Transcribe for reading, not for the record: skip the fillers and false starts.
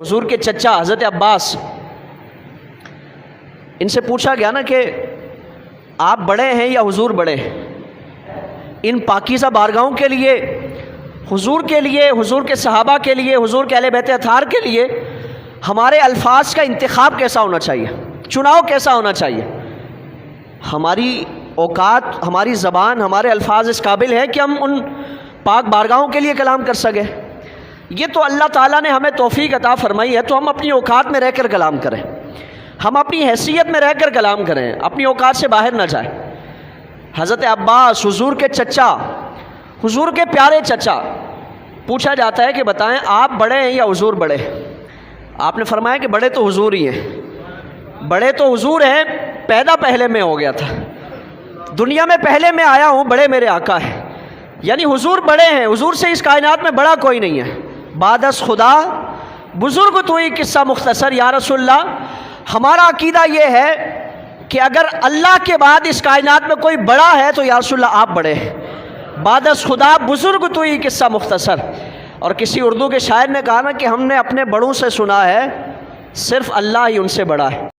حضور کے چچا حضرت عباس، ان سے پوچھا گیا نا کہ آپ بڑے ہیں یا حضور بڑے ہیں؟ ان پاکیزہ بارگاہوں کے لیے، حضور کے لیے، حضور کے صحابہ کے لیے، حضور کے اہل بیت اطہار کے لیے ہمارے الفاظ کا انتخاب کیسا ہونا چاہیے، چناؤ کیسا ہونا چاہیے؟ ہماری اوقات، ہماری زبان، ہمارے الفاظ اس قابل ہے کہ ہم ان پاک بارگاہوں کے لیے کلام کر سکیں؟ یہ تو اللہ تعالیٰ نے ہمیں توفیق عطا فرمائی ہے، تو ہم اپنی اوقات میں رہ کر کلام کریں، ہم اپنی حیثیت میں رہ کر کلام کریں، اپنی اوقات سے باہر نہ جائیں۔ حضرت عباس حضور کے چچا، حضور کے پیارے چچا، پوچھا جاتا ہے کہ بتائیں آپ بڑے ہیں یا حضور بڑے ہیں؟ آپ نے فرمایا کہ بڑے تو حضور ہی ہیں، بڑے تو حضور ہیں، پیدا پہلے میں ہو گیا تھا، دنیا میں پہلے میں آیا ہوں، بڑے میرے آقا ہیں، یعنی حضور بڑے ہیں، حضور سے اس کائنات میں بڑا کوئی نہیں ہے۔ بعد از خدا بزرگ تو ہی قصہ مختصر، یا رسول اللہ ہمارا عقیدہ یہ ہے کہ اگر اللہ کے بعد اس کائنات میں کوئی بڑا ہے تو یا رسول اللہ آپ بڑے ہیں، بعد از خدا بزرگ تو ہی قصہ مختصر۔ اور کسی اردو کے شاعر نے کہا نا کہ ہم نے اپنے بڑوں سے سنا ہے، صرف اللہ ہی ان سے بڑا ہے۔